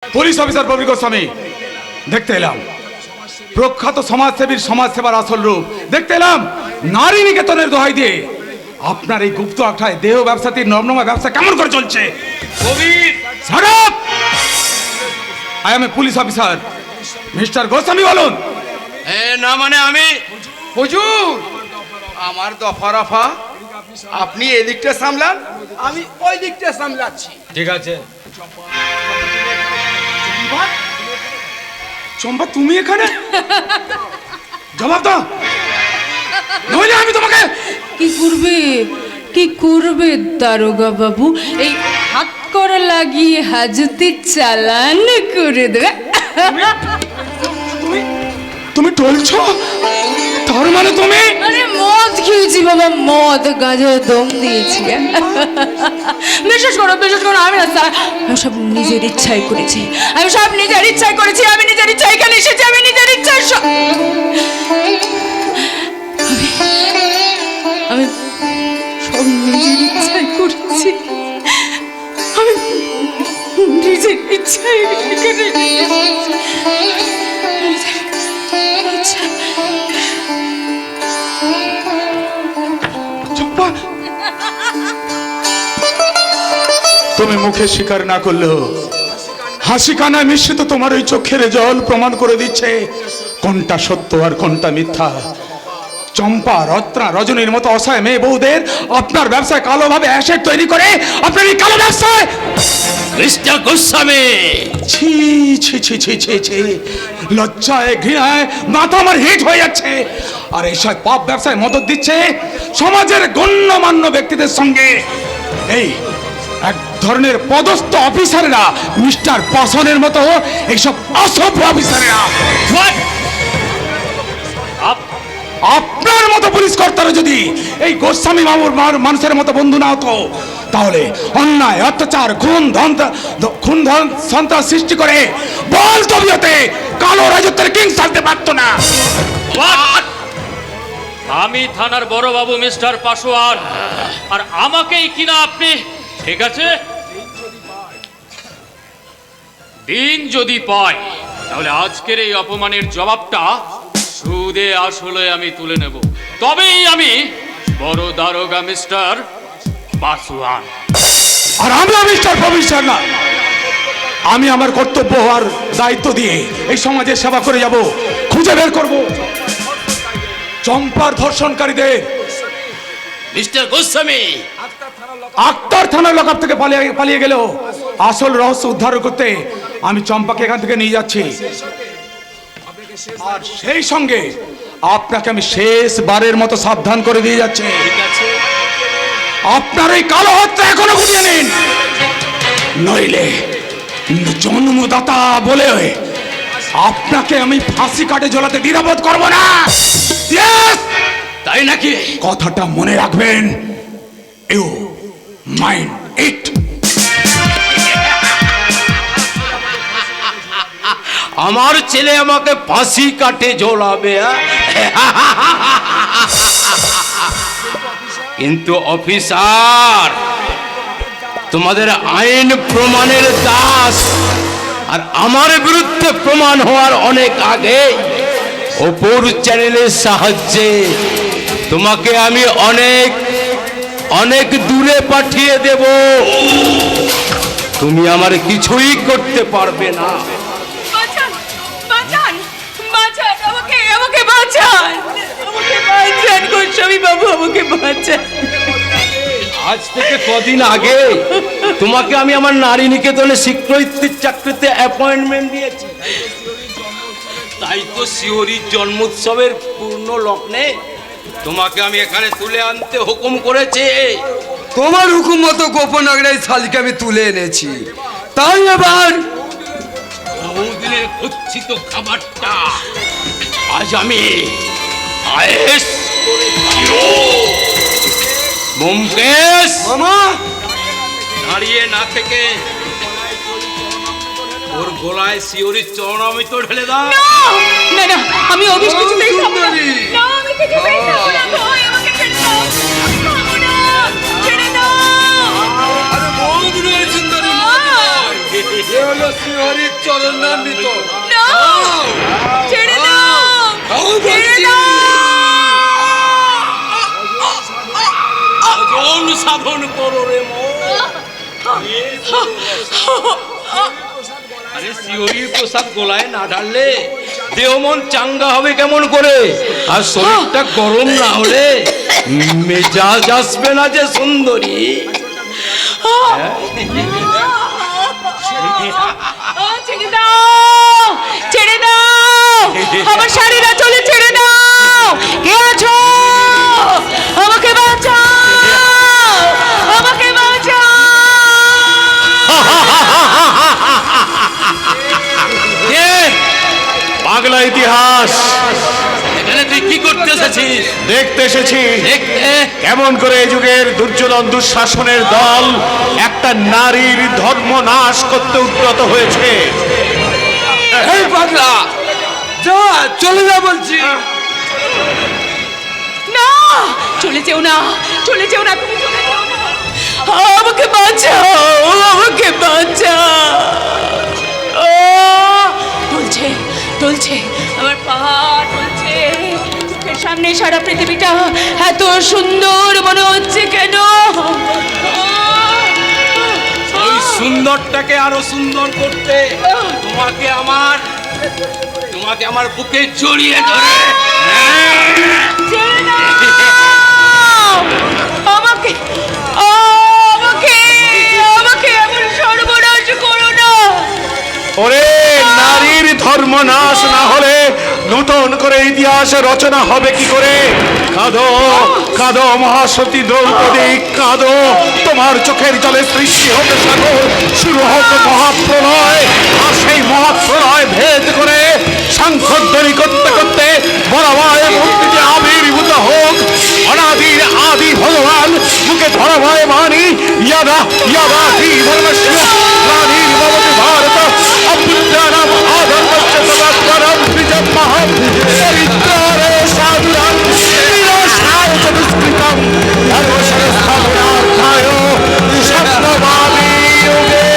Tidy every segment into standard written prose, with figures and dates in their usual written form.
Police officer Bobby Goswami, দেখতে এলাম প্রখ্যাত সমাজসেবীর সমাজসেবার আসল রূপ। দেখতে এলাম নারী নিকেতনের দোহাই দিয়ে আপনার এই গুপ্ত আখড়ায় দেহ ব্যবসাতির নবনমা ব্যবসা কেমন করে চলছে। I M A police officer, mister Goswami বলুন। না মানে আমি হুজুর, আমার দফা রফা, আপনি এদিকটা সামলান, আমি ওই দিকটা সামলাচ্ছি। ঠিক আছে। চম্পা, তুমি এখানে? জবাব দাও, নইলে আমি তোমাকে। কি করবে দারোগা বাবু? এই হাত করা লাগিয়ে হাজতে চালান করে দেবে। তুমি টলছো? তার মানে তুমি? আরে মদ খেয়েছি বাবা, মদ গাঁজা দম দিয়েছি। বিশ্বাস করো আমি না স্যার, আমি সব নিজের ইচ্ছাই করেছি, আমি নিজের ইচ্ছায় এখানে এসেছি, আমি নিজের ইচ্ছায় আমি সব নিজের ইচ্ছাই করেছি, আমি নিজের ইচ্ছায় এখানে তুমি মুখে স্বীকার না করলেও হাসি কান্নায় মিশ্রিত তোমার ওই চোখের জল প্রমাণ করে দিচ্ছে কোনটা সত্য আর কোনটা মিথ্যা। চম্পা, রত্না, রজনীর মতো অসহায় মেয়ে বউদের আপনার ব্যবসায় কালোভাবে অ্যাসেট তৈরি করে আপনার এই কালো ব্যবসায় মিস্টার গোস্বামী, ছি ছি ছি ছি ছি ছি, লজ্জায় ঘৃণায় মাথা আমার হিট হয়ে যাচ্ছে। আর এইসব পাপ ব্যবসায় মদত দিচ্ছে সমাজের গণ্যমান্য ব্যক্তিদের সঙ্গে এই এক ধরনের পদস্থ অফিসাররা, মিস্টার পাসনের মতো এইসব অসভ্য অফিসাররা। আপনার মতো পুলিশ কর্তারা যদি এই গোস্বামী মামুর মানুষের মতো বন্ধু না হতো, তাহলে অন্যায়, অত্যাচার, খুন সন্ত্রাস সৃষ্টি করে বল তবিয়তে কালো রাজত্বের কিং চালতে পারত না। আমি থানার বড় বাবু মিস্টার পাসওয়ান, আর আমাকেই কিনা আপনি? ঠিক আছে, দিন যদি পাই তাহলে আজকের এই অপমানের জবাবটা সুদে আসলে আমি তুলে নেব, তবেই আমি বড় দারোগা মিস্টার পাসওয়ান। আর আমি মিস্টার প্রফেসর না, আমি আমার কর্তব্য আর দায়িত্ব দিয়ে এই সমাজের সেবা করে যাব, খুঁজে বের করব চম্পার ধর্ষণকারীদের। মিস্টার গোস্বামী, আক্তার থানার লকআপ থেকে পালিয়ে গেল আসল রহস্য উদ্ধার করতে আমি চম্পাকে এখান থেকে নিয়ে যাচ্ছি, আর সেই সঙ্গে আপনাকে আমি শেষবারের মতো সাবধান করে দিয়ে যাচ্ছি। আপনার এই কালো হাতটা এখনো গুটিয়ে নিন, নইলে জন্মদাতা বলে আপনাকে আমি ফাঁসি কাটে ঝোলাতে দ্বিধাবোধ করবো না। তাই নাকি? কথাটা মনে রাখবেন, ইউ মাইন্ড ইট। আমার ছেলে আমাকে ফাঁসি কাটে ঝোলাবে, কিন্তু অফিসার, তোমাদের আইন প্রমাণের দাস, আর আমার বিরুদ্ধে প্রমাণ হওয়ার অনেক আগে অপর চ্যানেলের সাহায্যে তোমাকে আমি অনেক দূরে পাঠিয়ে দেব, তুমি আমার কিছুই করতে পারবে না। আজ থেকে কদিন আগে তোমাকে আমি আমার নারী নিকেতনে শিক্ষয়িত্রীর চাকরিতে অ্যাপয়েন্টমেন্ট দিয়েছি, তাই তো শিহরির জন্মোৎসবের পূর্ণ লগ্নে তোমাকে আমি এখানে তুলে আনতে হুকুম করেছি। তোমার হুকুম মতো গোপন আগ্রাই শালিকে আমি তুলে এনেছি, তাই এবার বহুদিনের গচ্ছিত খাবারটা আজ আমি আয়েশ করে খাবো। ব্যোমকেশ, মামা দাঁড়িয়ে না থেকে ওর গলায় শিহরির চরণামৃত ঢেলে দাও। না না, আমি অভিষ কিছুতেই খাবো না। সুন্দরী। না, আমি কিছুতেই খাবো না। ভাই, আমাকে ছেড়ে দাও। আমি খাবো না। ছেড়ে দাও। আরে বহুত সুন্দরী। এ হলো শ্রীহরির চরণামৃত। না, ছেড়ে দাও, ছেড়ে দাও। সাধন সাধন করো রে মন। আরে শিহরির প্রসাদ গোলায় না ঢাললে দেহ মন চাঙ্গা হবে কেমন করে? আর শরীরটা গরম না হলে মেজাজ আসবে না যে সুন্দরী। ছেড়ে দাও, ছেড়ে দাও, আমার শাড়িরা চলে, ছেড়ে দাও। কে আছো? আমাকে বাঁচাও, আমাকে বাঁচাও। পাগলা ইতিহাস এখানে তুই কি করতে এসেছিস? দেখতে এসেছি দেখতে? কেমন করে এই যুগের দুর্যোধন দুঃশাসনের দল একটা নারীর ধর্ম নাশ করতে উদ্যত হয়েছে। এই পাগলা, যা, চলে যা বলছি। না, চলে যেও না, চলে যেও না, তুমি চলে যেও না। আমাকে বাঁচাও, আমাকে বাঁচাও। টলছে, টলছে, আমার পাহাড় টলছে। চোখের সামনে সারা পৃথিবীটা এত সুন্দর মনে হচ্ছে কেন? ওই সুন্দরটাকে আরো সুন্দর করতে তোমাকে আমার বুকে জড়িয়ে ধরে ছেড়ে দাও আমাকে, আমাকে, আমাকে এমন সর্বনাশ করো না। ওরে, নারীর ধর্ম নাশ না হলে নতুন করে ইতিহাস রচনা হবে কি করে? কাঁদো কাঁদো মহাসতী দ্রৌপদী, কাঁদো। তোমার চোখের জলে সৃষ্টি হোক সাগর, শুরু হোক মহাপ্রলয়। আর সেই মহাপ্রলয় ভেদ করে শঙ্খধ্বনি করতে করতে বরাবয় মূর্তিতে আবির্ভূত হোক অনাদির আদি ভগবান। মুখে ধরাভয় বাণী, ইয়াদা ইয়াদা হি ধর্মস্য গ্লানির ভবতি ভারত অভ্যুত্থানম আধর্মস্য তদাত্মনম বিজন্মহম পরিত্রাণে সাধুনাম বিনাশায় চ দুষ্কৃতম ধর্মসংস্থাপনার্থায় সত্যবাদী যুগে।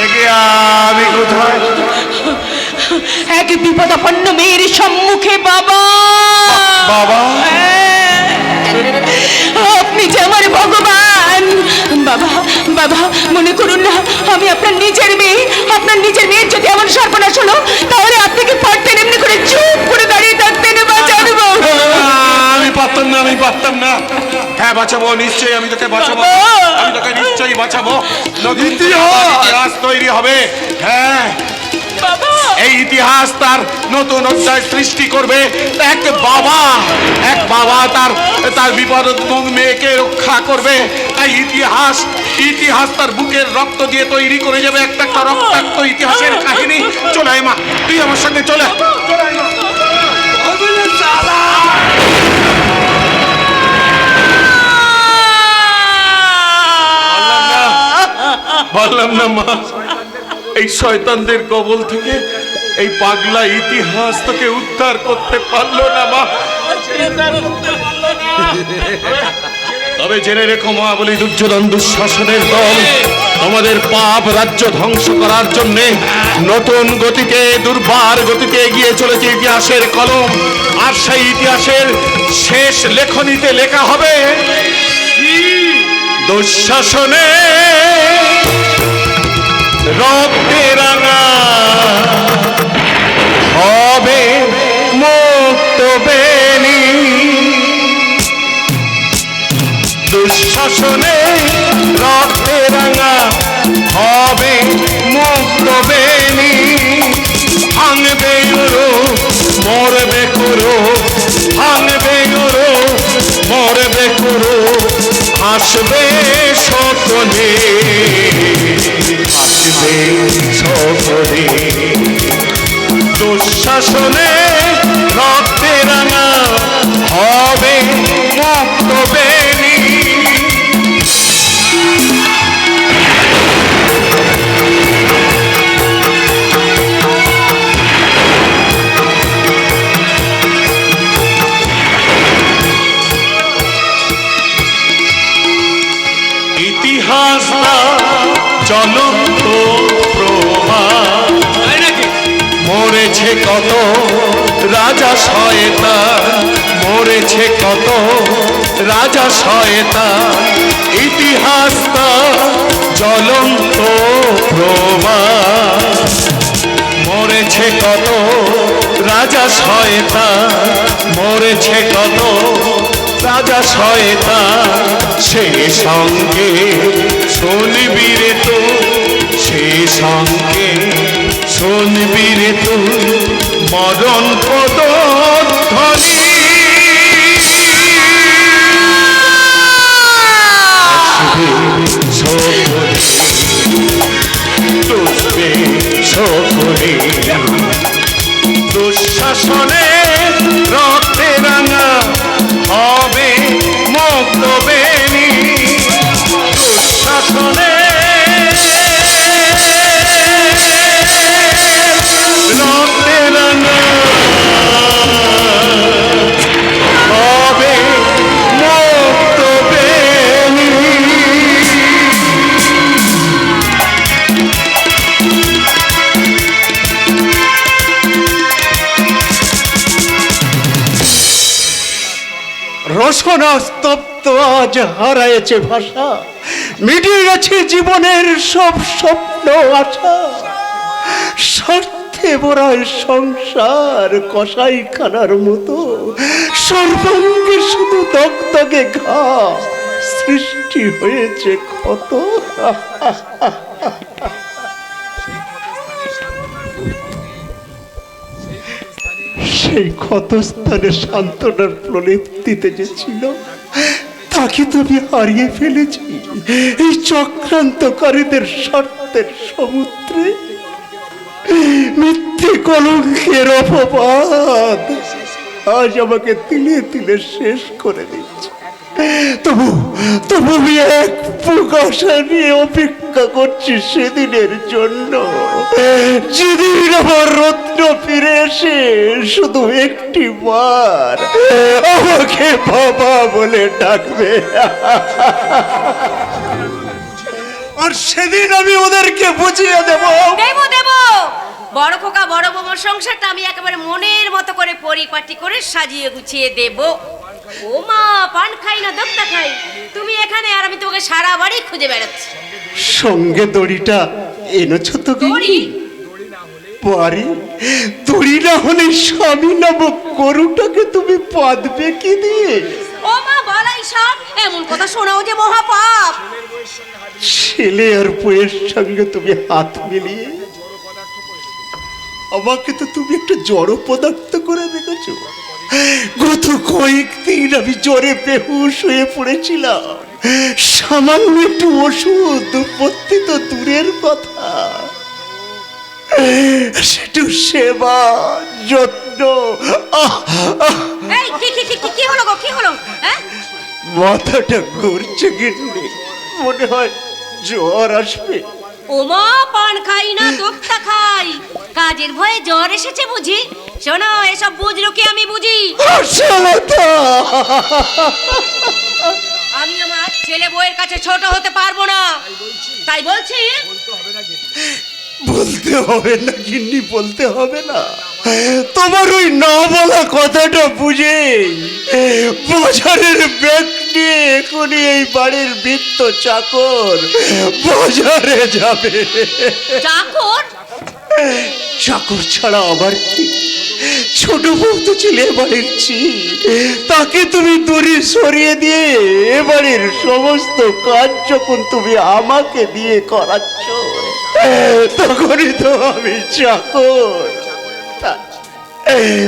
একে আমি কোথায়? এক বিপদাপন্ন মেয়ের সম্মুখে বাবা। বাবা? আপনি যে আমার ভগবান। বাবা, বাবা, মনে করুন না আমি আপনার নিজের মেয়ে। আপনার নিজের মেয়ের যদি এমন সর্বনাশ হলো তাহলে আপনি কি পারতেন এমনি করে চুপ করে দাঁড়িয়ে থাকতেন? বাঁচান বাবা। আমি পারতাম না, আমি পারতাম না। হ্যাঁ, বাঁচাবো, নিশ্চয়ই আমি তোকে বাঁচাবো, আমি তোকে নিশ্চয়ই বাঁচাবো। নতুন ইতিহাস তৈরি হবে। হ্যাঁ, বাবা, এই ইতিহাস তার নতুন অধ্যায় সৃষ্টি করবে। এক বাবা তার বিপদমুখ মেয়েকে রক্ষা করবে। তাই ইতিহাস তার বুকের রক্ত দিয়ে তৈরি করে যাবে একটা রক্তাক্ত ইতিহাসের কাহিনী। চলে আয় মা, তুই আমার সঙ্গে চলে আয়। চলে আয় মা। বললাম না মা, এই শয়তানদের কবল থেকে এই পাগলা ইতিহাস তোকে উদ্ধার করতে পারলো না মা। তবে জেনে রেখো মা, বলি দুর্যোধন দুঃশাসনের দল তোমাদের পাপ রাজ্য ধ্বংস করার জন্য নতুন গতিতে, দুর্বার গতিতে এগিয়ে চলেছে ইতিহাসের কলম। আর সেই ইতিহাসের শেষ লেখনীতে লেখা হবে দুঃশাসনে রক্তে রাঙা হবে মুক্ত বেনি। দুঃশাসনে রক্তে রাঙা হবে মুক্ত বেনি। ভাঙবে গুরু মরবে গুরু, ভাঙবে গুরু মরবে গুরু, আসবে সকলে, আসবে সকলে। দুঃশাসনে রক্তে রাঙা হবে মুক্ত বেনি। ইতিহাস চলন্ত প্রমাণ, মরেছে কত রাজা শয়তান, মরেছে কত রাজা শয়তান, ইতিহাস জ্বলন্ত প্রমাণ, মরেছে কত রাজা শয়তান, মরেছে কত রাজা শয়তান, সে সঙ্গে শুনবি রে তো, সে সঙ্গে শুনবি রে তো মরণ পদধ্বনি। ডুববে সকলে দুঃশাসনে রক্তে রাঙা হবে মুক্ত বেনি, দুঃশাসনে রক্তে রাঙা হবে মুক্ত বেনি। রসনা স্তব্ধ আজ হারায়েছে ভাষা, মিটিয়ে গেছে জীবনের সব স্বপ্ন আশা, স্বার্থে ভরায় সংসার কসাইখানার মতো, সর্বাঙ্গে শুধু দগদগে ঘা, সৃষ্টি হয়েছে ক্ষত। সেই ক্ষতস্থানে সান্ত্বনার প্রলেপ দিতে যে ছিল, তাকে তো আমি হারিয়ে ফেলেছি এই চক্রান্তকারীদের স্বার্থের সমুদ্রে। মিথ্যে কলঙ্কের অপবাদ আজ আমাকে তিলে তিলে শেষ করে দিচ্ছে। তবু তবু আমি এক বুক আশা নিয়ে অপেক্ষা করছি সেদিনের জন্য, যেদিন আমার রত্ন ফিরে এসে শুধু একটি বার আমাকে বাবা বলে ডাকবে, আর সেদিন আমি ওদেরকে বুঝিয়ে দেবো। দেবো দেবো, বড় খোকা বড় বৌমার সংসারটা আমি একেবারে মনের মতো করে পরিপাটি করে সাজিয়ে গুছিয়ে দেব। ও মা, পান খাই না দত্তা খাই, তুমি এখানে আর আমি তোকে সারা বাড়ি খুঁজে বেড়াচ্ছি। সঙ্গে দড়িটা এনেছো তো? দড়ি? পারি, দড়ি না হলে স্বামী নামক গরুটাকে তুমি বাঁধবে কি দিয়ে? ও মা, বলাই সব এমন কথা শোনাও যে মহাপাপ। ছেলে আর বউয়ের সঙ্গে তুমি হাত মিলিয়ে আমাকে তো তুমি একটা জড় পদার্থ করে রেখেছো। গত কয়েকদিন আমি জ্বরে বেহুশ হয়ে পড়েছিলাম, সামান্য একটু ওষুধ উপস্থিত তো দূরের কথা, সেটু সেবা যত্ন। এই কি হলো গো, কি হলো? হ্যাঁ, মাথাটা ঘুরছে গিন্নি, মনে হয় জ্বর আসবে। ও মা, পান খাই না দত্তা খাই, কাজের ভয়ে জ্বর এসেছে বুঝি? শোনো, এসব বুঝলো কি? আমি বুঝি। আমি আমার ছেলে বউয়ের কাছে ছোট হতে পারবো না, তাই বলছি। বলতে হবে না গিন্নি, বলতে হবে না। তোমার ওই না বলা কথাটা বুঝে বাজারের ব্যাগ নিয়ে এখনই এই বাড়ির বৃত্ত চাকর বাজারে যাবে। চাকর? চাকর ছাড়া আবার কি? ছোট বউ তো ছিল এবারের তাকে তুমি দড়ি সরিয়ে দিয়ে এবারের সমস্ত কাজ যখন তুমি আমাকে দিয়ে করাচ্ছ, তখনই তো আমি চাকর।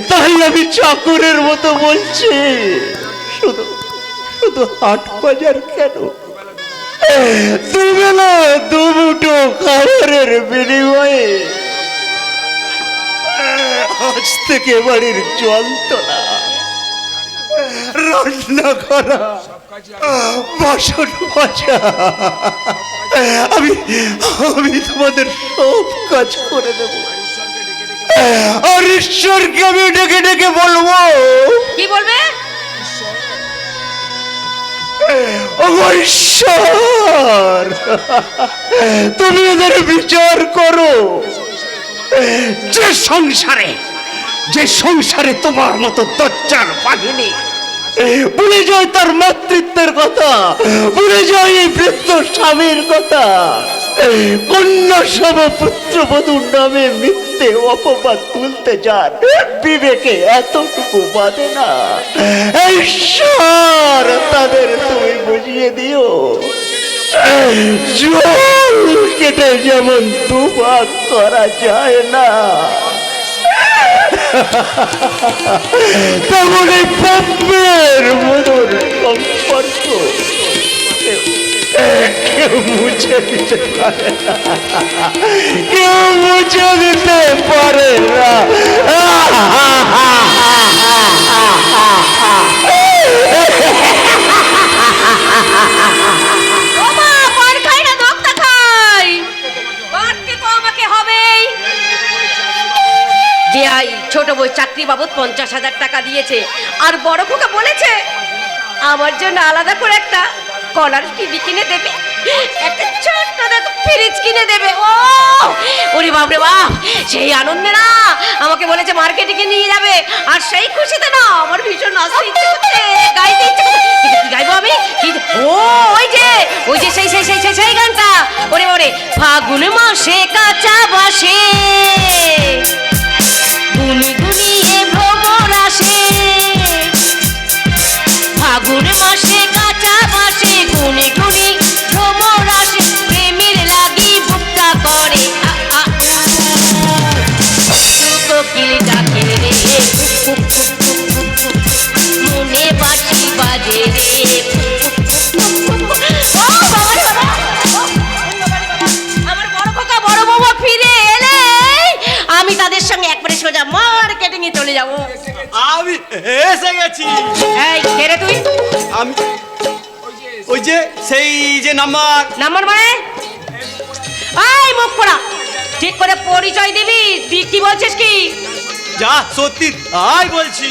তাই আমি চাকরের মতো বলছি। শুধু শুধু হাট বাজার কেন, দুবেলা দুমুঠো খাবারের বিনিময়ে আজ থেকে বাড়ির জল তোলা, রান্না করা, বাসন মাজা, আমি তোমাদের সব কাজ করে দেব। আর ঈশ্বরকে আমি ডেকে ডেকে বলবো। কি বলবে? ওগো ঈশ্বর, তুমি এদের বিচার করো। যে সংসারে তোমার মতো দজ্জাল বাহিনী ভুলে যায় তার মাতৃত্বের কথা, ভুলে যায় এই বৃদ্ধ স্বামীর কথা, কন্যা সম পুত্রবধূর নামে মিথ্যে অপবাদ তুলতে যান, বিবেকে এতটুকু বাঁধে না। ঈশ্বর, তাদের তুমি বুঝিয়ে দিও। জল কেটে যেমন দুভাগ করা যায় না, তেমনি পাপের মধুর সম্পর্ক কেউ মুছে দিতে পারে না, কেউ মুছে দিতে পারে না। ওমা, পান খাই না দোক্তা খাই, পানকে তো আমাকে হবেই। বেআই ছোট বই চাকরি বাবদ 50,000 টাকা দিয়েছে, আর বড় খোকা বলেছে আমার জন্য আলাদা করে একটা কলার টিভি কিনে দেবে, একটা ছোট্ট দেখো ফ্রিজ কিনে দেবে। ও ওরে বাপ রে বাপ, সেই আনন্দে না আমাকে বলেছে মার্কেটে নিয়ে যাবে, আর সেই খুশিতে না আমার ভীষণ নাচতে ইচ্ছে করছে, গাইতে ইচ্ছে করছে। কিন্তু কি গাইবো আমি? ওই যে সেই গানটা, ওরে ওরে ফাগুন মাসে কাঁচা বাসে গুনি গুনিয়ে ভ্রমর আসে, ফাগুন মাসে কাঁচা বাসে গুনি গুনি ভ্রমর আসে, প্রেমের লাগি বুকটা করে কোকিল ডাকে রে, মনে বাঁশি বাজে রে। ও বাবা রে বাবা, আমার বড় খোকা বড় বৌমা ফিরে এলে আমি তাদের সঙ্গে একবারে সোজা মার্কেটিং এ চলে যাবো। আমি এসে গেছি। এই কে রে তুই? আমি ওই যে সেই যে নাম্বার মানে এই মুখ পড়া, ঠিক করে পরিচয় দিবি। তুই কি বলছিস কি? যা সত্যি তাই বলছি,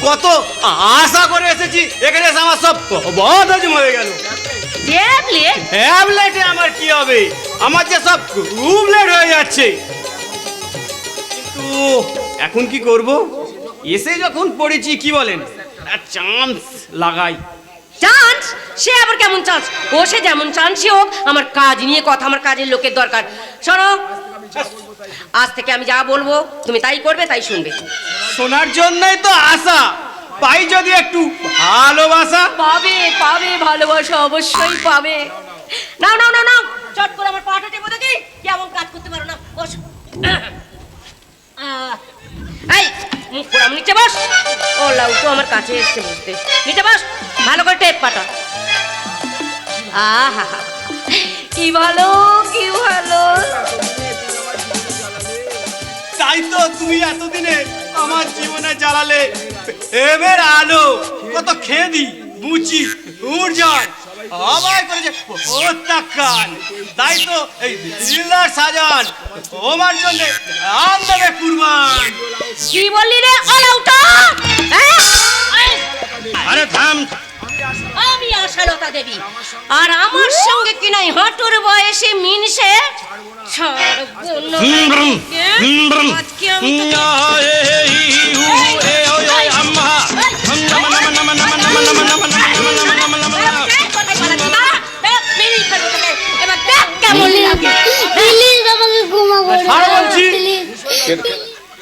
কত আশা করে এসেছি, এখানে এসে আমার সব বন্ধ হয়ে গেল। ট্যাবলেটে আমার কি হবে, আমার যে সব খুব লেট হয়ে যাচ্ছে। কিন্তু এখন কি করব, এসে যখন পড়েছি কি বলেন, চান্স লাগাই। চান্স? সে আবার কেমন চান্স? ও সে যেমন চান্সই হোক, আমার কাজ নিয়ে কথা, আমার কাজের লোকের দরকার। শোনো, আজ থেকে আমি যা বলবো তুমি তাই করবে, তাই শুনবে। শোনার জন্যই তো আশা, পাই যদি একটু ভালোবাসা। পাবে পাবে ভালোবাসা, অবশ্যই পাবে। নাও নাও নাও নাও, চট করে আমার পাটা টেপো দেখি কেমন কাজ করতে পারো না। বস। এই মুখ পুরা নিচে বস। ও লাউ তো আমার কাছে এসে বসতে, নিচে বস, ভালো করে টেপ পাটা। আহা কি ভালো, কি ভালো। তাই তো তুমি এতদিনে আমার জীবনে জ্বালালে প্রেমের আলো। কত খেদি বুচি উড়জান আমায় করেছে প্রত্যাখ্যান। তাই তো এই দিলদার সাজান তোমার জন্য আম দেবে কুরবান। কি বললি রে অলাউটা? আরে থাম, আমি আশালতা দেবী, আর আমার সঙ্গে কি নাই হাঁটুর বয়সে মিনসে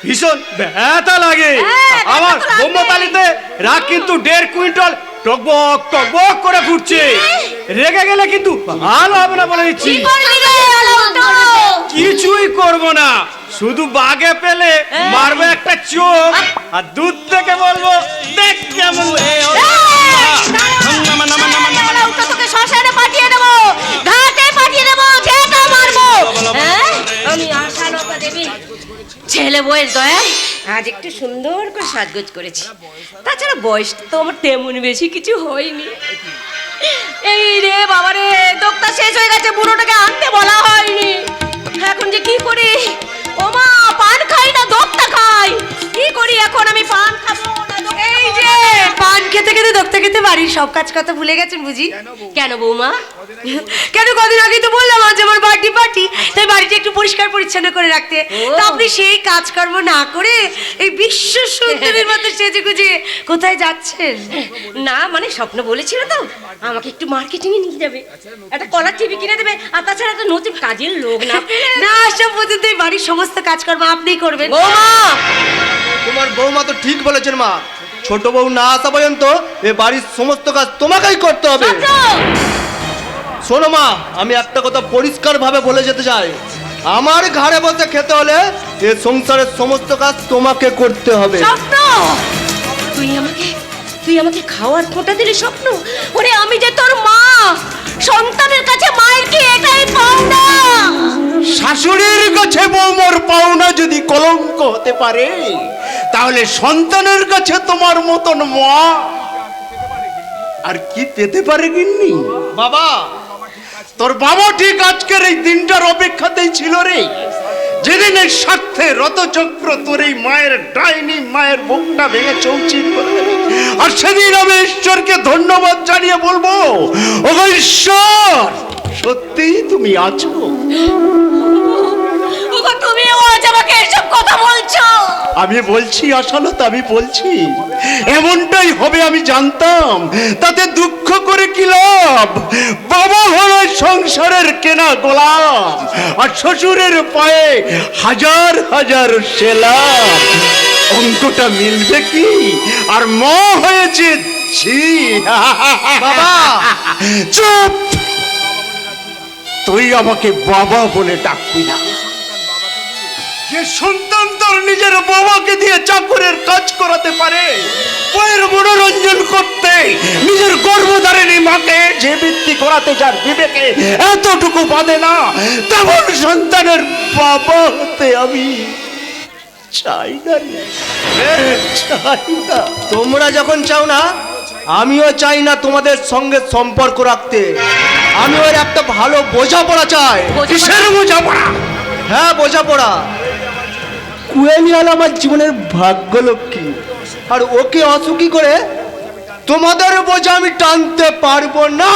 ভীষণ ব্যথা লাগে আমার। ব্রহ্মতালিতে রাগ কিন্তু 1.5 কুইন্টাল টকবক টকবক করে ফুটছে। রেগে গেলে কিন্তু ভালো হবে না বলে দিচ্ছি। কিছুই করব না, শুধু বাগে পেলে মারবে একটা চোখ, আর দুধ থেকে বলবো দেখ কেমন। তোকে শ্মশানে পাঠিয়ে দেবো, ঘাটে পাঠিয়ে দেবো, ঝেঁটা মারবো। আমি আশালতা দেবী, ছেলে বউয়ের দয়ায় আজ একটু সুন্দর করে সাজগোজ করেছি। তাছাড়া বয়স তো আমার তেমন বেশি কিছু হয়নি। এই রে বাবা রে, দোক্তা শেষ হয়ে গেছে, বুড়োটাকে আনতে বলা হয়নি। এখন যে কি করি? ও মা, পান খাই না দোক্তা খাই, কি করি এখন? আমি পান খাবো না, এই যে পান খেতে খেতে দোক্তা খেতে বাড়ির সব কাজ কথা ভুলে গেছেন বুঝি? কেন বৌমা? কেন কদিন আগে তো বললাম আজ আমার বার্থডে পার্টি, তাই বাড়িটা একটু পরিষ্কার পরিচ্ছন্ন করে রাখতে। তা আপনি সেই কাজকর্ম না করে এই বিশ্ব সুন্দরীর মতো সেজে গুজে কোথায় যাচ্ছেন? না মানে স্বপ্ন বলেছিল তো আমাকে একটু মার্কেটিং এ নিয়ে যাবে, একটা কলার টিভি কিনে দেবে, আর তাছাড়া একটা নতুন কাজের লোক না পেলে না আসা পর্যন্ত এই বাড়ির সমস্ত কাজকর্ম আপনিই করবেন। বৌমা, তোমার বৌমা তো ঠিক বলেছেন মা। ছোট বউ না আসা পর্যন্ত এ বাড়ির সমস্ত কাজ তোমাকেই করতে হবে। শোনো মা, আমি একটা কথা পরিষ্কার ভাবে বলে যেতে চাই, আমার ঘরে বসে খেতে হলে এ সংসারের সমস্ত কাজ তোমাকে করতে হবে। স্বপ্ন, তুই আমাকে খাওয়ার ফোঁটা দিলি স্বপ্ন? ওরে আমি যে তোর মা, সন্তানের কাছে মায়ের কি এটাই পাওনা? শাশুড়ির কাছে বৌমার পাওনা যদি কলঙ্ক হতে পারে, তাহলে সন্তানের কাছে তোমার মতন মা আর কি পেতে পারে গিন্নি? বাবা, তোর বাবা ঠিক আজকের এই দিনটার অপেক্ষাতেই ছিল রে, যেদিন এই স্বার্থে রথচক্র তোর এই মায়ের ডাইনি মায়ের বুকটা ভেঙে চৌচির করে দেবে। আর সেদিন আমি ঈশ্বরকে ধন্যবাদ জানিয়ে বলবো, ওগো ঈশ্বর, সত্যিই তুমি আছো। ওগো তুমি আজ আমাকে এসব কথা বলছো? আমি বলছি আশালতা, আমি বলছি এমনটাই হবে আমি জানতাম, তাতে দুঃখ করে কি লাভ? বাবা হলো সংসারের কেনা গোলাম, আর শ্বশুরের পায়ে হাজার হাজার সেলাম। অঙ্কটা মিলবে কি? আর মা হয়েছে ছি। বাবা চুপ, তুই আমাকে বাবা বলে ডাকবি না। যে সন্তান তার নিজের বাবাকে দিয়ে চাকরের কাজ করাতে পারে, বইয়ের মনোরঞ্জন করতে নিজের গর্ভধারিণী মাকে যে বৃত্তি করাতে যার বিবেকে এতটুকু বাঁধে না, তেমন সন্তানের বাবা হতে আমি চাই না রে, চাই না। তোমরা যখন চাও না, আমিও চাই না তোমাদের সঙ্গে সম্পর্ক রাখতে। আমি ওর একটা ভালো বোঝাপড়া চাই। কিসের বোঝাপড়া? হ্যাঁ, বোঝাপড়া। কুয়েলিয়াল আমার জীবনের ভাগ্য লক্ষ্মী, আর ওকে অসুখী করে তোমাদের বোঝা আমি টানতে পারবো না।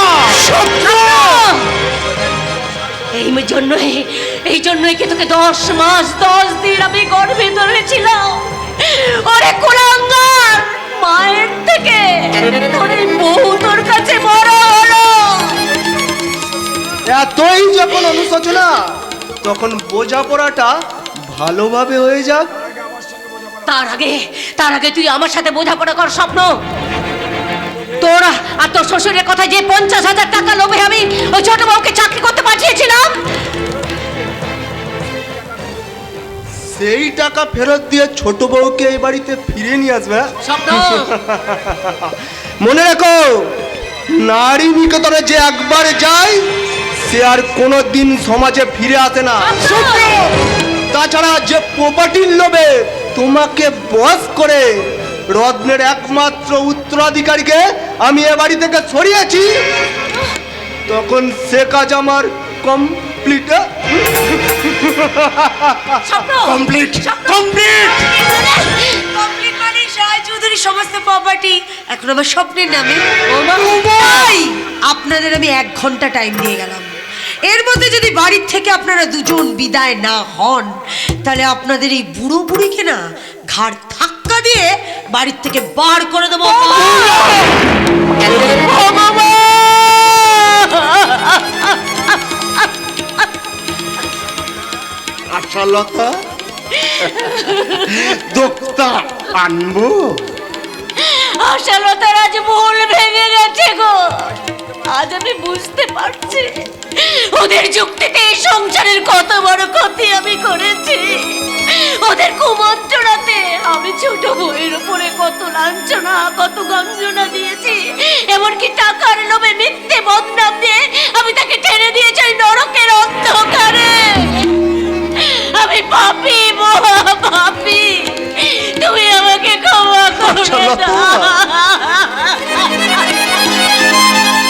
এই জন্যই কি তোকে 10 মাস 10 দিন আমি গর্ভে ধরেছিলাম। ওরে কুলাঙ্গার, মায়ের থেকে তোর এই বউ তোর কাছে বড় হলো। এতই যখন অনুশোচনা, তখন বোঝাপড়াটা ভালোভাবে হয়ে যাক। তার আগে তুই আমার সাথে বোঝাপড়া কর স্বপ্ন। তোরা আর তোর শ্বশুরের কথা যে 50,000 টাকা লোভে আমি ওই ছোট বউকে চাকরি করতে পাঠিয়েছিলাম, সেই টাকা ফেরত দিয়ে ছোট বউকে এই বাড়িতে ফিরিয়ে নিয়ে আসবে। স্বপ্ন মনে রেখো, নারী নিকেতনে যে একবার যায় সে আর কোনোদিন সমাজে ফিরে আসে না। তাছাড়া যে প্রপার্টির লোভে তোমাকে বস করে রত্নের একমাত্র উত্তরাধিকারীকে আমি এ বাড়ি থেকে সরিয়েছি, তখন সে কাজ আমার কমপ্লিট। কমপ্লিট মানে রায় চৌধুরী সমস্ত প্রপার্টি এখন আমার স্বপ্নের নামে। তাই আপনাদের আমি 1 ঘন্টা টাইম দিয়ে গেলাম। এর মধ্যে যদি বাড়ির থেকে আপনারা দুজন বিদায় না হন, তাহলে আপনাদের এই বুড়ো বুড়িকে না ঘাড় ধাক্কা দিয়ে বাড়ির থেকে বার করে দেবো। আশালতা, দোক্তা আনবো? আশালতার আজ ভুল ভেঙে গেছে গো। আজ আমি বুঝতে পারছি ওদের যুক্তিতে এই সংসারের কত বড় ক্ষতি আমি করেছি। ওদের কুমন্ত্রণাতে আমি ছোট বউয়ের উপরে কত লাঞ্ছনা কত গঞ্জনা দিয়েছি, এমনকি টাকার লোভে মিথ্যে বদনাম দিয়ে আমি তাকে ঠেলে দিয়েছি ওই নরকের অন্ধকারে। আমি পাপী, মহা পাপী। তুমি আমাকে ক্ষমা করবে না।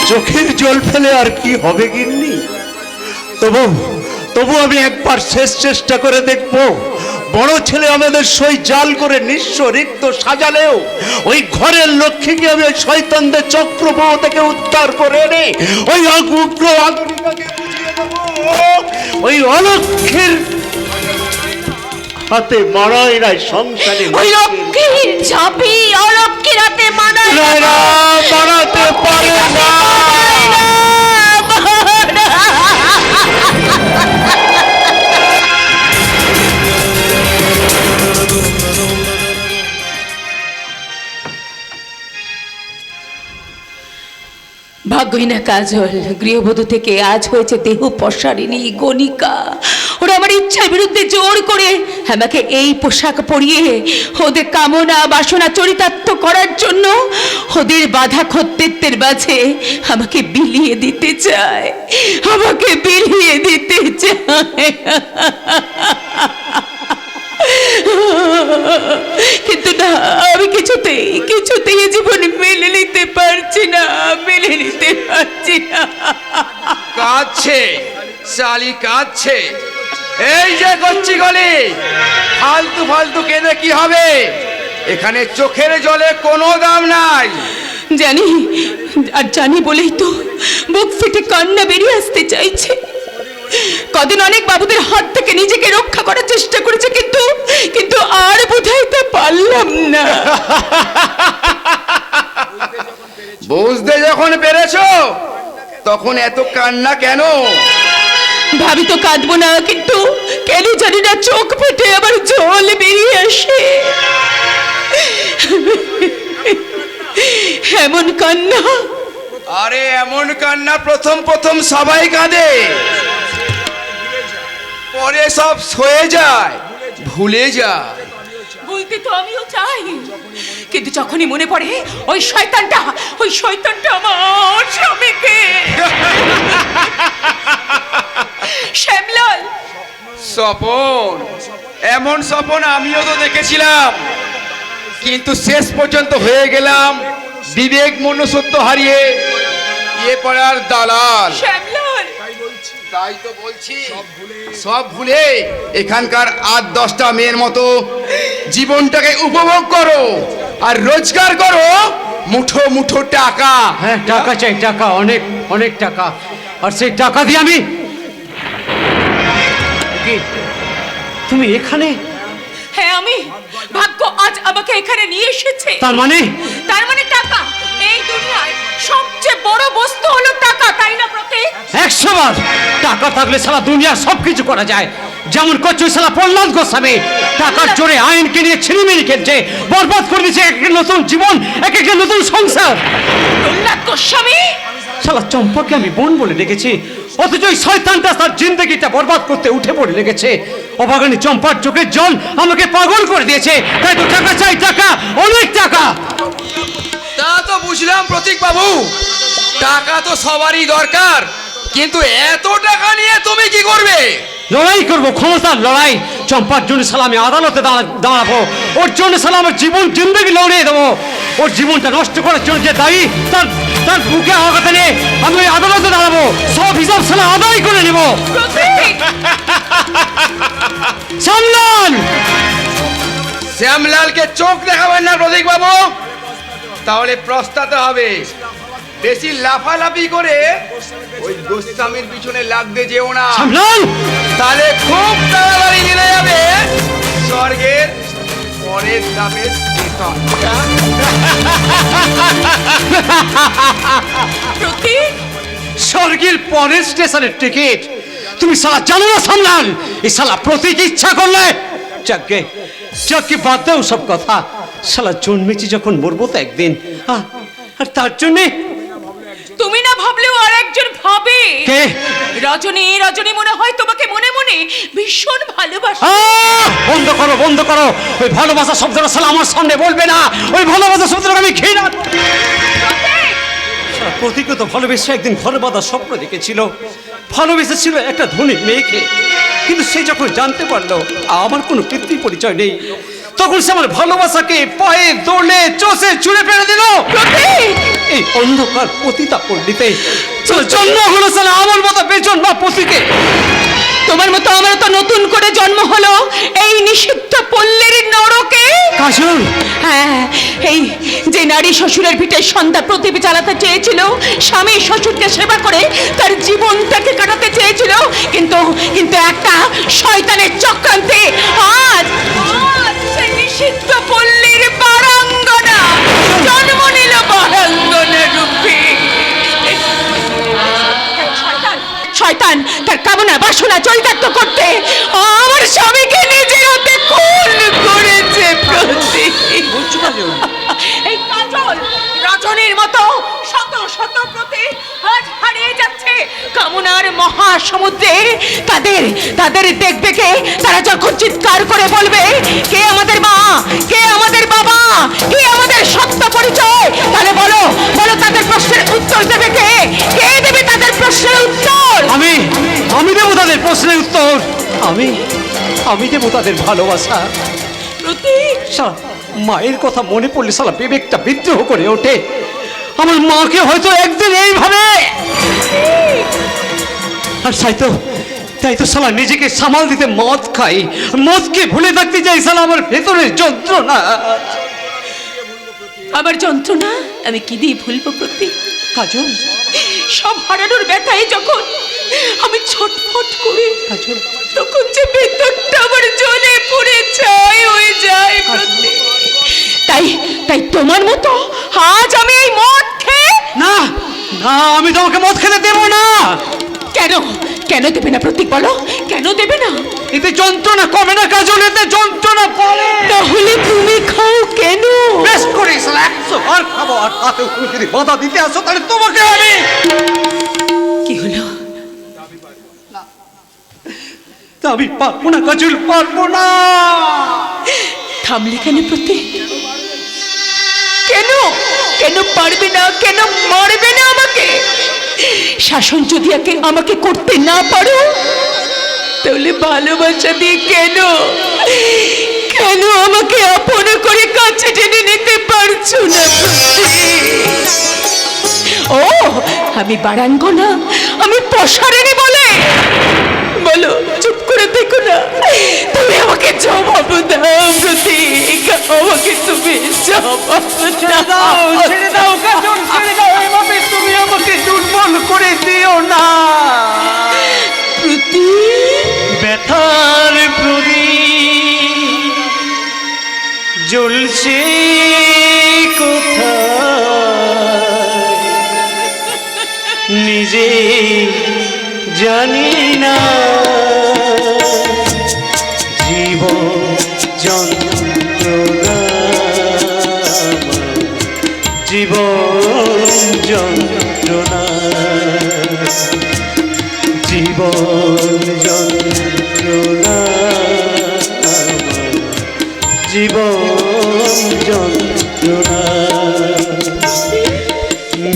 চোখের জল ফেলে আর কি হবে গিন্নি? তবু আমি একবার শেষ চেষ্টা করে দেখবো বড় ছেলে আমাদের সই জাল করে নিঃস্ব রিক্ত সাজালেও ওই ঘরের লক্ষ্মীকে আমি ওই শয়তানদের চক্রবাহ থেকে উদ্ধার করে এনে ওই উগ্র আগুনটাকে বুঝিয়ে দেবো। ওই অলক্ষীর হাতে মারাই নাই সংসারে ওই লক্ষ্মীর ঝাঁপি অলক্ষ্মীর হাতে মানায় না। মারাতে পারে না। ভাগ্যহীনা কাজল গৃহবধূ থেকে আজ হয়েছে দেহ পসারিণী গণিকা। ওরা আমার ইচ্ছার বিরুদ্ধে জোর করে আমাকে এই পোশাক পরিয়ে ওদের কামনা বাসনা চরিতার্থ করার জন্য ওদের বাধা খদ্দেরদের মাঝে আমাকে বিলিয়ে দিতে চায়, আমাকে বিলিয়ে দিতে চায়। কিন্তু না, আমি কিছুতেই এ জীবনে মেনে নিতে পারছি না, মেনে নিতে পারছি না। কাঁদছে শালি কাঁদছে, এই যে করছি গলি ফালতু ফালতু কেঁদে কি হবে? এখানে চোখের জলে কোনো দাম নাই। জানি, আর জানি বলেই তো বুক ফেটে কান্না বেরিয়ে আসতে চাইছে। কদিন অনেক বাবুদের হাত থেকে নিজেকে রক্ষা করার চেষ্টা করেছে, কিন্তু আর বোঝাইতে পারলাম না। বুঝতে যখন পেরেছো তখন এত কান্না কেন? ভাবি তো কাঁদবো না, কিন্তু কেন জানি না চোখ ফেটে আবার জল বেরিয়ে আসে। এমন কান্না, আরে এমন কান্না প্রথম প্রথম সবাই কাঁদে, পরে সব সয়ে যায়, ভুলে যায়। বলতে তো আমিও চাই, কিন্তু যখনই মনে পড়ে ওই শয়তানটা আমার স্বামীকে। শ্যামলাল, স্বপন, এমন স্বপন আমিও তো দেখেছিলাম, কিন্তু শেষ পর্যন্ত হয়ে গেলাম বিবেক মনুষ্যত্ব হারিয়ে এ পাড়ার দালাল। শ্যামলাল, তাই তো বলছি, সব ভুলে এখানকার 8-10টা মেয়ের মতো জীবনটাকে উপভোগ করো আর রোজগার করো মুঠো মুঠো টাকা। হ্যাঁ, টাকা চাই, টাকা, অনেক অনেক টাকা। আর সেই টাকা দিয়ে আমি কি, তুমি এখানে? হ্যাঁ আমি, ভাগ্য আজ আমাকে এখানে নিয়ে এসেছে। তার মানে টাকা। এই দুনিয়ায় সবচেয়ে বড় বস্তু হলো টাকা, তাই না প্রতীক? 100 বার টাকা থাকলে সারা দুনিয়ার সবকিছু করা যায়। যেমন করছে সালা প্রহ্লাদ গোস্বামী, টাকার জোরে আইনকে নিয়ে ছিনিমিনি খেলছে, বরবাদ করে দিচ্ছে এক একটা নতুন জীবন, এক একটা নতুন সংসার। প্রহ্লাদ গোস্বামী? সালা চম্পাকে আমি বোন বলে ডেকেছি, অথচ ওই শয়তানটা তার জিন্দগিটা বরবাদ করতে উঠে পড়ে লেগেছে। অভাগানী চম্পার চোখের জল আমাকে পাগল করে দিয়েছে। তাই তো টাকা চাই, টাকা, অনেক টাকা। তা তো বুঝলাম প্রতীক বাবু, টাকা তো সবারই দরকার, কিন্তু এত টাকা নিয়ে তুমি কি করবে? লড়াই করবো, ক্ষমতার লড়াই। চম্পার জন্য সালা আমি আদালতে দাঁড়াবো, ওর জন্য সালা আমার জীবন জিন্দগি লড়িয়ে দেবো। ওর জীবনটা নষ্ট করার জন্য যে দায়ী, তার বুকে আঘাত নিয়ে আমি ওই আদালতে দাঁড়াবো, সব হিসাব সালা আদায় করে নেব। সামলান, শ্যামলালকে চোখ দেখাবেন না প্রতীক বাবু, তাহলে প্রস্তাতে হবে। বেশি লাফালাফি করে ওই গোস্বামীর পিছনে লাগতে যেও না, সামলান। তাহলে খুব তাড়াতাড়ি মিলে যাবে স্বর্গের পরের ধাপের স্টেশন। প্রতীক, স্বর্গের পরের স্টেশনের টিকিট তুমি সালা জানো না সামলান? এই সালা প্রতীক ইচ্ছা করলে যাকে বাদ দাও সব কথা। সালা জন্মেছি যখন মরবো তো একদিন, আর তার জন্যে তুমি না ভাবলেও আর একজন ভাবে। কে? রজনী। রজনী মনে হয় তোমাকে মনে মনে ভীষণ ভালোবাসে। বন্ধ করো, বন্ধ করো। ওই ভালোবাসা শব্দটা সালা আমার সামনে বলবে না। ওই ভালোবাসা শব্দটা আমি ঘৃণা। প্রতীক তো ভালোবেসে একদিন ঘরে বাঁধা স্বপ্ন দেখেছিল, ভালোবেসেছিল একটা ধনী মেয়েকে, কিন্তু সে যখন জানতে পারলো আমার কোনো পিতৃ পরিচয় নেই, তখন সে আমার ভালোবাসাকে পায়ে দোলে চষে ছুঁড়ে ফেলে দিল। এই অন্ধকার পতিতা পল্লীতে জন্ম হলো সালা আমার মতো বেজন বা পতিকে। তোমার মতো আমার তো তো নতুন করে জন্ম হলো এই নিষিদ্ধ পল্লীর নরকে। কাজল, হ্যাঁ, এই যে নারী শ্বশুরের ভিটে সন্ধ্যা প্রদীপ জ্বালাতে চেয়েছিল, স্বামী শ্বশুরকে সেবা করে তার জীবনটাকে কাটাতে চেয়েছিল, কিন্তু কিন্তু একটা শয়তানের চক্রান্তে আজ সেই নিষিদ্ধ পল্লীর বারাঙ্গনা জন্ম নিল বারাঙ্গনা রূপে। শয়তান তার কামনা বাসনা চরিতার্থ করতে আমার স্বামীকে নিজের হাতে খুন করেছে। এই কাজল রজনীর মতো শত শত প্রতি আজ হারিয়ে যাচ্ছে কামনার মহাসমুদ্রে। তাদের তাদের দেখবে কে? তারা যখন চিৎকার করে বলবে, কে আমাদের মা, কে আমাদের বাবা, কে আমাদের সত্য পরিচয়, তাহলে বলো বলো তাদের প্রশ্নের উত্তর দেবে কে? কে দেবে তাদের প্রশ্নের উত্তর? আমি দেবো তাদের প্রশ্নের উত্তর। আমি দেবো তাদের ভালোবাসা। প্রতীক, শালা, মায়ের কথা মনে পড়লে শালা বিবেকটা বিদ্রোহ করে ওঠে। আমার মাকে হয়তো একদিন এইভাবে, আর তাই তো শালা নিজেকে সামাল দিতে মদ খাই, মদকে ভুলে থাকতে চাই। শালা আমার ভেতরের যন্ত্রণা, আমার যন্ত্রণা আমি কি দিয়ে ভুলবো প্রতীক? কাজল, সব হারানোর ব্যথায় যখন আমি ছটফট করি, কাজল, তখন যে ভেতরটা আমার জ্বলে পড়ে ছাই হয়ে যায় প্রতীক। তাই তোমার মতো আজ আমি এই মদ খেয়ে না না, আমি তোমাকে মদ খেতে দেবো না। কেন দেবে না প্রতীক, বলো কেন দেবে না? এতে যন্ত্রণা কমে না কাজল, এতে যন্ত্রণা পড়ে। তাহলে তুমি খাও কেন? বেশ করিস, 100 বার খাবো, আর তাতেও তুমি যদি বাধা দিতে আসো তাহলে তোমাকে আমি। কি হলো? তা আমি পারবো না কাজল, পারবো না। থামলে কেন প্রতীক? কেন পারবে না? কেন মারবে না আমাকে? শাসন যদি আমাকে করতে না পারো, তাহলে ভালোবাসা দিয়ে কেন আমাকে আপন করে কাছে টেনে নিতে পারছো না? ও, আমি বারাঙ্গনা, আমি পশারেনি বলে বলো? চুপ করে দেখো না, তুমি আমাকে জবাব দাও প্রতীক, আমাকে তুমি জবাব দাও। ছেড়ে দাও কাজল, ছেড়ে দাও। এভাবে তুমি আমাকে দুর্বল করে দিও না। প্রতীক, ব্যথার প্রদীপ জ্বলছে কোথায় নিজে জানি না। জীবন যন্ত্রণা, জীবন যন্ত্রণা, জীবন যন্ত্রণা, জীবন যন্ত্রণা।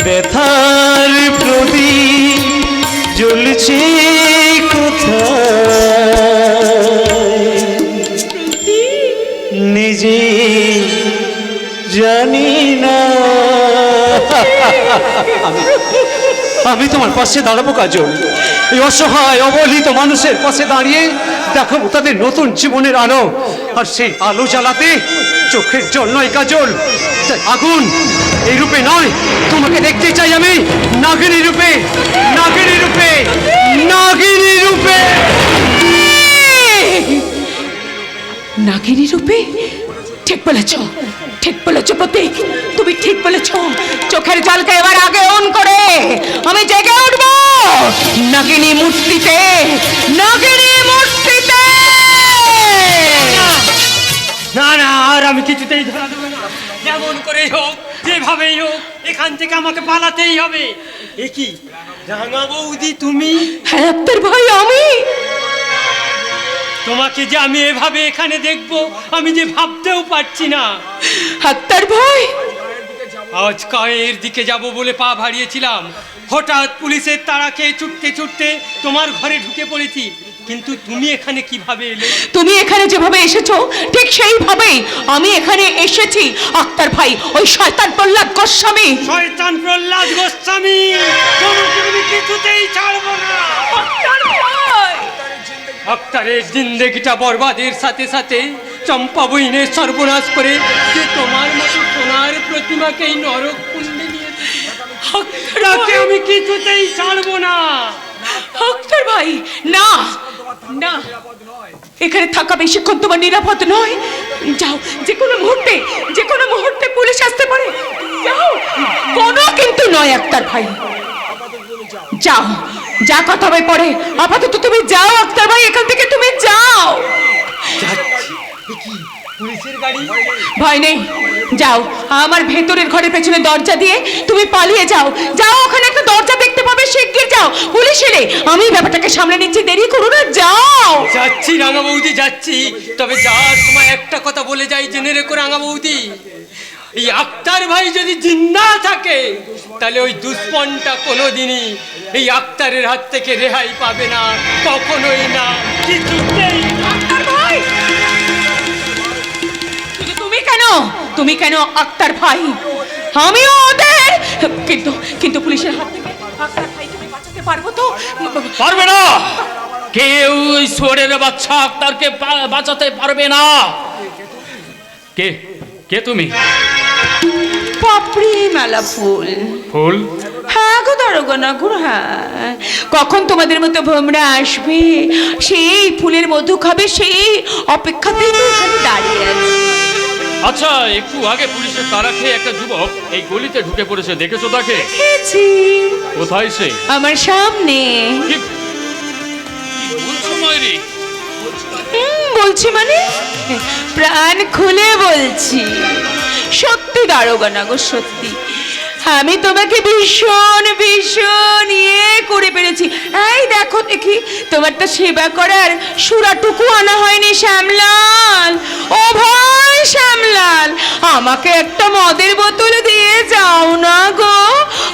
ব্যথার প্রদীপ জ্বলছে কোথায় নিজে জানি না। আমি তোমার পাশে দাঁড়াবো কাজল, এই অসহায় অবহেলিত মানুষের পাশে দাঁড়িয়ে দেখাবো তাদের নতুন জীবনের আলো। আর সেই আলো জ্বালাতে চোখের জল নয় কাজল, আগুন। এই রূপে নয়, তোমাকে দেখতে চাই আমি নাগিনী রূপে, নাগিনী রূপে, নাগিনী রূপে। নাগিনী রূপে? ঠিক বলেছ প্রতীক, তুমি ঠিক বলেছ। চোখের জলকে এবার আগে অন করে আমি জেগে উঠব নাগিনী মূর্তিতে, নাগিনী মূর্তিতে। না না, আর আমি কিছুতেই ধরা দেবো না। যেমন করেই হোক, যেভাবেই হোক, এখান থেকে আমাকে পালাতেই হবে। এ কি রাঙা বৌদি তুমি? হ্যাঁ আক্তার ভাই, আমি। তোমাকে যে আমি এভাবে এখানে দেখবো আমি যে ভাবতেও পারছি না। আক্তার ভাই, আজ কায়ের দিকে যাব বলে পা ভারিয়েছিলাম, হঠাৎ পুলিশের তাড়া খেয়ে ছুটতে তোমার ঘরে ঢুকে পড়েছি। কিন্তু তুমি এখানে কিভাবে এলে? তুমি এখানে যেভাবে এসেছো ঠিক সেইভাবেই আমি এখানে এসেছি আক্তার ভাই। ওই শয়তান প্রহ্লাদ গোস্বামী, শয়তান প্রহ্লাদ গোস্বামী, তোমাকে আমি কিছুতেই ছাড়বো না। আক্তার ভাই, আক্তারের জিন্দেগিটা বরবাদের সাথে সাথে চম্পা বইনের সর্বনাশ করে যে তোমার মতো সোনার প্রতিমাকেই নরক কুণ্ডে নিয়ে আক্তারকে আমি কিছুতেই ছাড়বো না। আক্তার ভাই, না না, এখানে থাকা বেশিক্ষণ তোমার নিরাপদ নয়। যাও, যে কোনো মুহূর্তে পুলিশ আসতে পারে। যাও, কোনো কিন্তু নয় আক্তার ভাই, যাও, যা কথা হবে পরে। আপাতত তুমি যাও আক্তার ভাই, এখান থেকে তুমি যাও। পুলিশের গাড়ি ভয় নেই, যাও, আমার ভেতরের ঘরের পেছনে দরজা দিয়ে তুমি পালিয়ে যাও। যাও, ওখানে একটা দরজা দেখতে পাবে, শিগগির যাও। পুলিশ এলে আমি ব্যাপারটাকে সামলে নিচ্ছি, দেরি করো না, যাও। যাচ্ছি রাঙা বৌদি, যাচ্ছি। তবে যাওয়ার সময় একটা কথা বলে যাই, জেনে রেখো রাঙা বৌদি, এই আক্তার ভাই যদি জিন্দা থাকে তাহলে ওই দুষ্পনটা কোনোদিনই এই আক্তারের হাত থেকে রেহাই পাবে না, কখনোই না, কিছুতেই না। আক্তার ভাই, শুধু তুমি কেন আক্তার ভাই? আমিও ওদের, কিন্তু পুলিশের হাত থেকে আক্তার ভাই তুমি বাঁচাতে পারবো তো? পারবে না, কেউ ওই সোরের বাচ্চা আক্তারকে বাঁচাতে পারবে না। কে কে তুমি? পাপড়ি মেলা ফুল। ফুল? হ্যাঁ গো দারোগা নাগুর, হ্যাঁ। কখন তোমাদের মতো ভোমরা আসবে, সেই ফুলের মধু খাবে, সেই অপেক্ষাতেই তো এখানে দাঁড়িয়ে আছে। আচ্ছা, একটু আগে পুলিশের তাড়া খেয়ে একটা যুবক এই গলিতে ঢুকে পড়েছে, দেখেছো তাকে? দেখেছি, কোথায় সে? আমার সামনে। কি বলছো মাইরি? বলছি মানে প্রাণ খুলে বলছি, সত্যি দারোগা নাগর, সত্যি আমি তোমাকে ভীষণ ভীষণ করে পেরেছি। এই দেখো দেখি, তোমার তো সেবা করার সুরাটুকু আনা হয়নি শ্যামলাল। ও ভাই শ্যামলাল, আমাকে একটা মদের বোতল দিয়ে যাও না গো,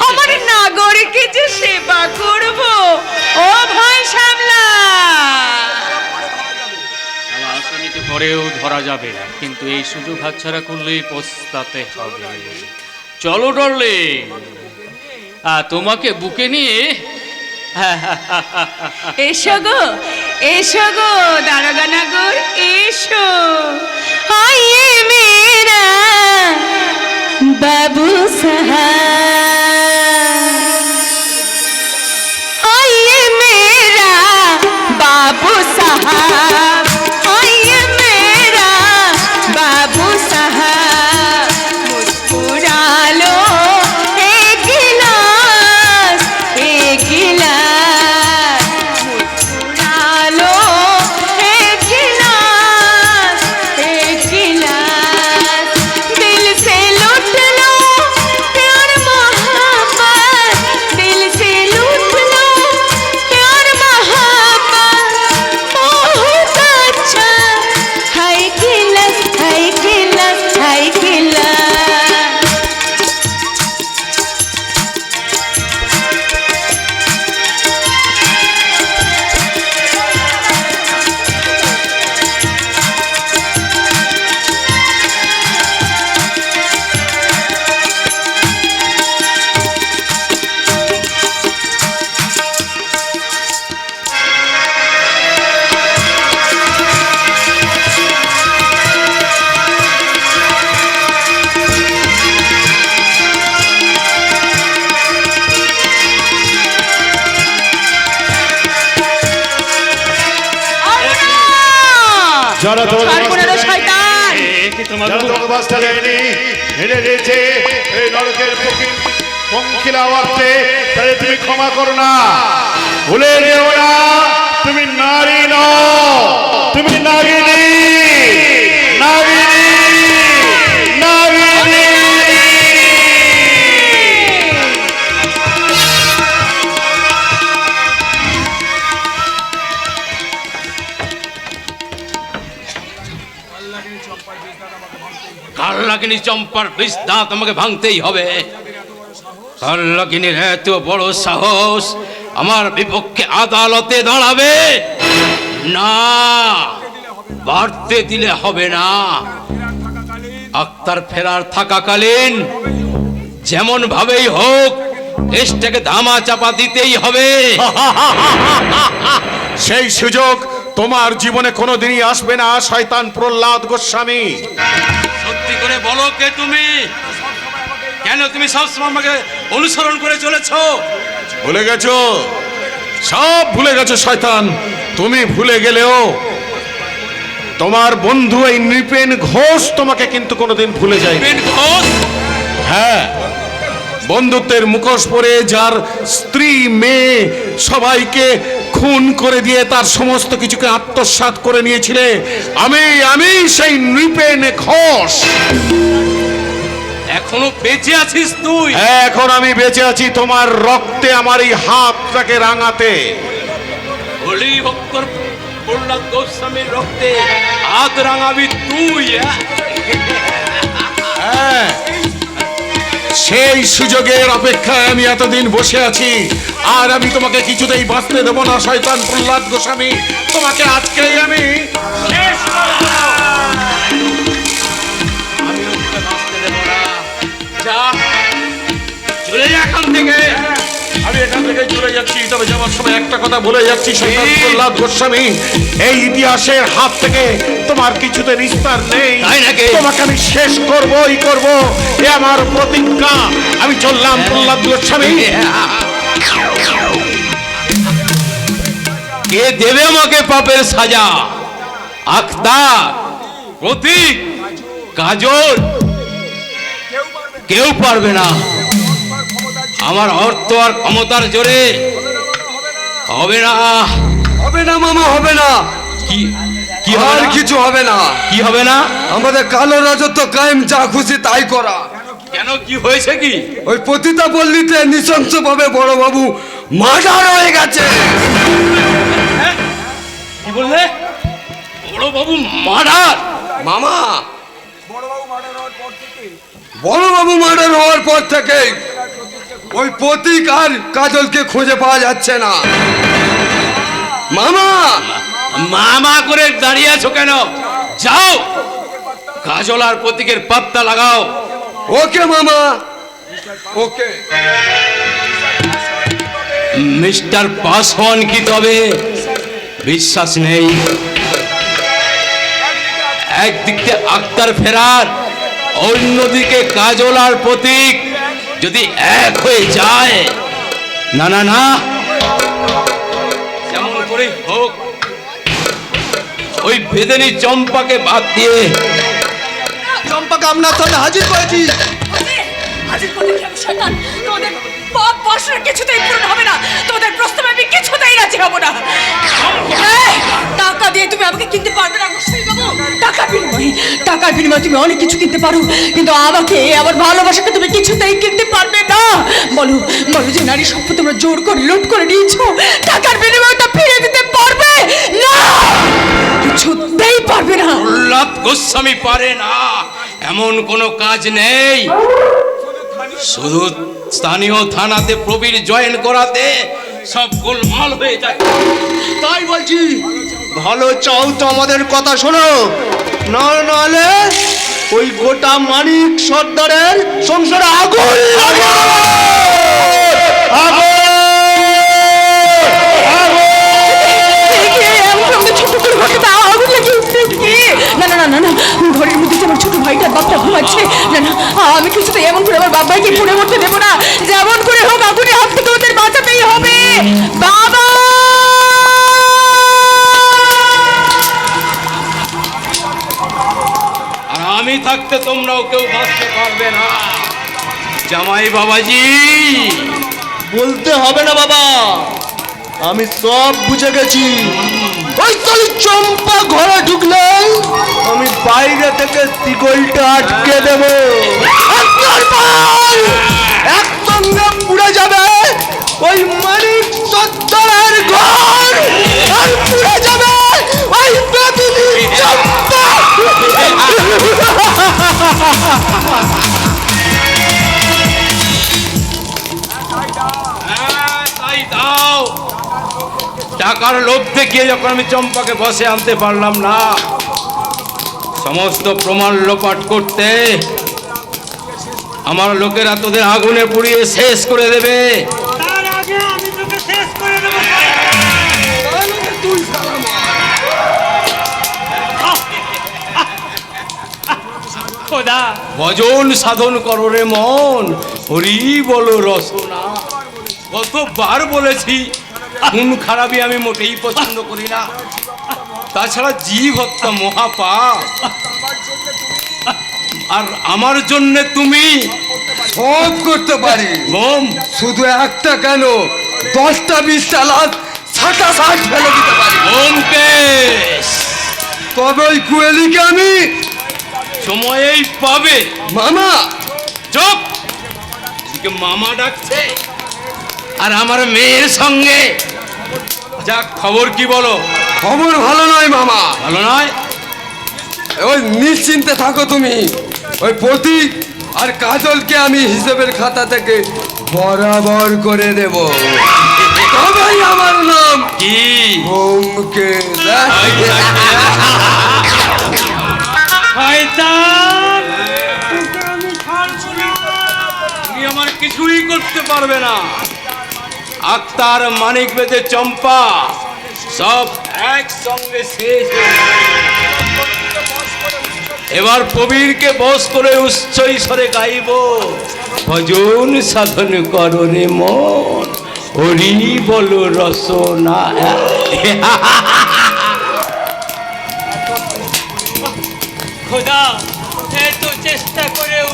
আমার নাগরকে যে সেবা করব। ও ভাই শ্যামলাল। আসামিকে পরেও ধরা যাবে, কিন্তু এই সুযোগ হাতছাড়া করলেই পস্তাতে হবে। চলো ডরলে, তোমাকে বুকে নিয়ে এসো গো দারোগা নাগর, এসো। আইয়ে মেরা বাবু সাহাব, আইয়ে মেরা বাবু সাহাব, আইয়ে মেরা বাবু সাহাব, মুস্কুরা लो एक गिलास, एक गिलास, मुस्कुरा लो एक गिलास, एक गिलास, दिल से लूट लो प्यार मोहब्बत, दिल से लूट लो प्यार मोहब्बत, बहुत अच्छा है गिलास, है गिलास, है गिलास। যারা ছাড়বো না রে শয়তান। তোমাকে বাঁচতে দেয়নি, এনে দিয়েছে এই নরকের পঙ্কিলা অর্থে, তাই তুমি ক্ষমা করো না, ভুলে যেও না তুমি নারী নও, তুমি নাগিনী, নাগিনী, নাগিনী। কাল্লাকিনী চম্পার বিস্তার তোমাকে ভাঙতেই হবে। কাল্লাকিনীর এত বড় সাহস আমার বিপক্ষে আদালতে দাঁড়াবে না, বাড়তে দিলে হবে না। আক্তার ফেরার থাকাকালীন যেমন ভাবেই হোক কেসটাকে ধামা চাপা দিতেই হবে। সেই সুযোগ তোমার জীবনে কোনোদিনই আসবে না শয়তান প্রহ্লাদ গোস্বামী। সত্যি করে বলো কে তুমি? কেন তুমি সবসময় আমাকে অনুসরণ করে চলেছো? ভুলে গেছো? সব ভুলে গেছো শয়তান। তুমি ভুলে গেলেও তোমার বন্ধু এই নৃপেন ঘোষ তোমাকে কিন্তু কোনোদিন ভুলে যায়। নৃপেন ঘোষ? হ্যাঁ, বন্ধুত্বের মুখোশ পরে যার স্ত্রী মেয়ে সবাইকে খুন করে দিয়ে তার সমস্ত কিছুকে আত্মসাৎ করে নিয়েছিলে, আমি সেই নৃপেন ঘোষ। এখনো বেঁচে আছিস তুই? এখন আমি বেঁচে আছি তোমার রক্তে, আমার এই হাতটাকে রাঙাতে। হলি ভক্তর প্রহ্লাদ গোস্বামীর রক্তে হাত রাঙাবি তুই? হ্যাঁ, সেই সুযোগের অপেক্ষায় আমি এতদিন বসে আছি, আর আমি তোমাকে কিছুতেই বাঁচতে দেবো না শয়তান প্রহ্লাদ গোস্বামী। তোমাকে আজকেই আমি শেষ করব। যা, চলে যা এখান থেকে। আমি এখান থেকে চলে যাচ্ছি, তবে যাওয়ার সময় একটা কথা বলে যাচ্ছি শয়তান প্রহ্লাদ গোস্বামী, এই ইতিহাসের হাত থেকে তোমার কিছুতে নিস্তার নেই। তাই নাকি? তোমাকে আমি শেষ করবই করব, এ আমার প্রতিজ্ঞা। আমি চললাম প্রহ্লাদ গোস্বামী। কে দেবে আমাকে পাপের সাজা? আখতার, প্রতীক, কাজল, কেউ পারবে না। আমার অর্থ আর ক্ষমতার জোরে হবে না। হবে না মামা, হবে না। কি কি হবে আর না? কিছু হবে না। কি হবে না? আমাদের কালো রাজত্ব কায়েম, যা খুশি তাই করা। কেন, কি হয়েছে কি? ওই পতিতা পল্লীতে নৃশংসভাবে বড় বাবু মার্ডার হয়ে গেছে। কি বললে? বড় বাবু মার্ডার? মামা, বড় বাবু মার্ডার হওয়ার পর থেকে ওই প্রতীক আর কাজলকে খুঁজে পাওয়া যাচ্ছে না। মামা, মামা করে দাঁড়িয়ে আছো কেন? যাও, কাজল আর প্রতীকের পাত্তা লাগাও। ওকে মামা, ওকে। মিস্টার পাসওয়ান কি তবে বিশ্বাস নেই? একদিক থেকে আক্তার ফেরার, অন্যদিকে কাজল আর প্রতীক যদি এক হয়ে যায়, না না না, যেমন করে হোক ওই বেদেনী চম্পাকে বাদ দিয়ে চম্পাকে আপনার সামনে হাজির করেছি। হাজির করতে কি আমি শয়তান? তোদের পাপ বাসনা কিছুতেই পূরণ হবে না। তোদের প্রস্তাবে আমি কিছুতেই রাজি হব না। এই, টাকা দিয়ে তুমি আমাকে কিনতে পারবে না গোস্বামী বাবু। টাকার বিনিময়ে তুমি অনেক কিছু কিনতে পারো, কিন্তু আমাকে, আমার ভালোবাসাকে তুমি কিছুতেই কিনতে পারবে না। বলো বলো যে নারী সম্পদ তোমরা জোর করে লুট করে নিয়েছো, টাকার বিনিময়ে তা ফিরে দিতে পারবে না? কিছুতেই পারবে না। প্রহ্লাদ গোস্বামী পারে না এমন কোনো কাজ নেই। শুধু স্থানীয় থানাতে প্রবীর জয়েন করাতে সব গোলমাল হয়ে যায়। তাই বলছি, ভালো চাও তো আমাদের কথা শোনো, না নাহলে ওই গোটা মানিক সর্দারের সংসারে আগুন লাগবে। ঘরের মধ্যে আমার ছোট ভাইটার বাপটা ঘুমাচ্ছে। না না, আমি কিছুতে এমন করে আমার বাপ ভাইকে পুড়ে মরতে দেবো না। যেমন করে হোক আগুনের হাত থেকে ওদের বাঁচাতেই হবে। বাবা, আর আমি থাকতে তোমরাও কেউ বাঁচতে পারবে না। জামাই বাবাজি, বলতে হবে না বাবা, আমি সব বুঝে গেছি। ওই তাহলে চম্পা ঘরে ঢুকলে আমি বাইরে থেকে তিগলটা আটকে দেব। আপনার ভাই একসঙ্গে পুড়ে যাবে ওই মানিক সর্দারের ঘর, আর পুড়ে যাবে ওই বেদিনী চম্পা। তাই দাও। টাকার লোভ দেখিয়ে যখন আমি চম্পাকে বসে আনতে পারলাম না, সমস্ত প্রমাণ লোপাট করতে আমার লোকেরা তোদের আগুনে পুড়িয়ে শেষ করে দেবে। তার আগে আমি তোকে শেষ করে দেবো। খোদা ভজন সাধন করো রে মন, হরি বলো রসনা। কতবার বলেছি খুন খারাপই আমি মোটেই পছন্দ করি না, তাছাড়া জীব হত্যা মহাপাপ। আর আমার জন্য তুমি সব করতে পারি, বোম শুধু একটা কেন 10টা 20টা লাখ 60 ফেলে দিতে পারি। ব্যোমকেশ তবে ওই কুয়েলিকে আমি সময়েই পাবে। মামা চুপ! এদিকে মামা ডাকছে আর আমার মেয়ের সঙ্গে যা খবর কি বলো? খবর ভালো নয় মামা। ভালো নয়? ওই নিশ্চিন্তে থাকো তুমি, ওই প্রতীক আর কাজলকে আমি হিসেবের খাতা থেকে বরাবর করে দেব। তবেই আমার নাম কি ব্যোমকেশ। শয়তান! তুমি আমার কিছুই করতে পারবে না। আক্তার, মানিক বেদে, চম্পা সব একসঙ্গে শেষ হয়ে গেছে। এবার প্রবীরকে বশ করে উচ্চ ঈশ্বরে গাইব, ভজন সাধন করো রে মন, হরি বলো রসনা। খোদা, এত চেষ্টা করেও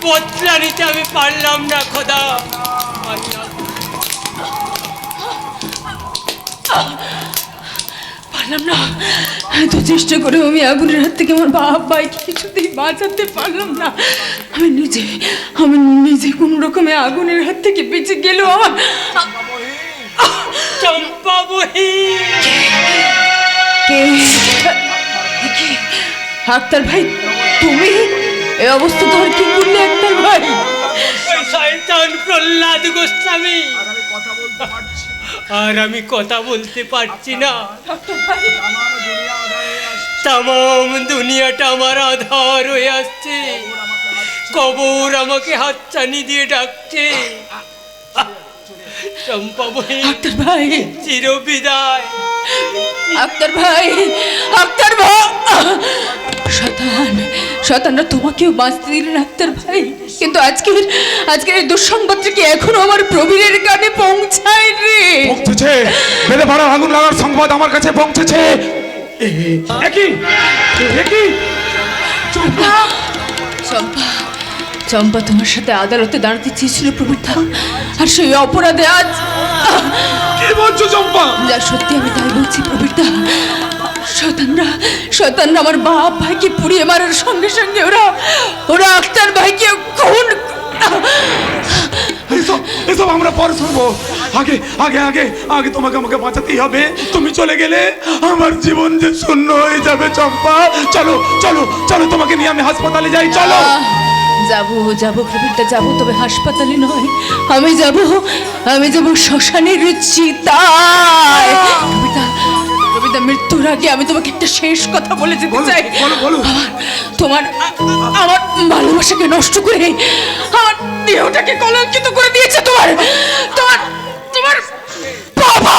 বদলা নিতে আমি পারলাম না খোদা। পারলাম না, এত চেষ্টা করে আমি আগুনের হাত থেকে আমার বাপ ভাইকে কিছুতেই বাঁচাতে পারলাম না। আমি নিজে কোন রকমে আগুনের হাত থেকে বেঁচে গেল আমার চম্পা বহিন! কে? আক্তার ভাই, তুমি এ অবস্থা তোমার কি করলে আক্তার ভাই? ওই শয়তান প্রহ্লাদ গোস্বামী, আর আমি কথা বলতে পারছি না। তামাম দুনিয়াটা আমার আধার হয়ে আসছে, কবর আমাকে হাতছানি দিয়ে ডাকছে। চম্পা বহিন, আক্তার ভাই, চির বিদায়। আক্তার ভাই, আক্তার ভাই! শয়তানরা তোমাকেও বাঁচতে দিলেন আক্তার ভাই, কিন্তু আজকের এই দুঃসংবাদটা কি এখনো আমার প্রবীরের কানে পৌঁছায় রে? পৌঁছেছে, বেলে ভাড়া আগুন লাগার সংবাদ আমার কাছে পৌঁছেছে। চম্পা, চম্পা তোমার সাথে আদালতে দাঁড়াতে চেয়েছিল প্রবীরদা, আর সেই অপরাধে আজ। কি বলছো চম্পা? যা সত্যি আমি তাই বলছি প্রবীরদা। শয়তানরা আমার বাপ ভাইকে পুড়িয়ে মারার সঙ্গে সঙ্গে ওরা আক্তার ভাইকে খুন। এসব আমরা পরে শুনবো। আগে আগে আগে আগে তোমাকে আমাকে বাঁচাতেই হবে। তুমি চলে গেলে আমার জীবন যে শূন্য হয়ে যাবে চম্পা। চলো চলো চলো, তোমাকে নিয়ে আমি হাসপাতালে যাই। চলো। যাবো প্রবীরদা, যাবো, তবে হাসপাতালে নয়। আমি যাবো শ্মশানের চিতায়। প্রবীরদা, মৃত্যুর আগে আমি তোমাকে একটা শেষ কথা বলে যেতে চাই। বলো। আমার ভালোবাসাকে নষ্ট করে আমার দেহটাকে কলঙ্কিত করে দিয়েছে তোমার বাবা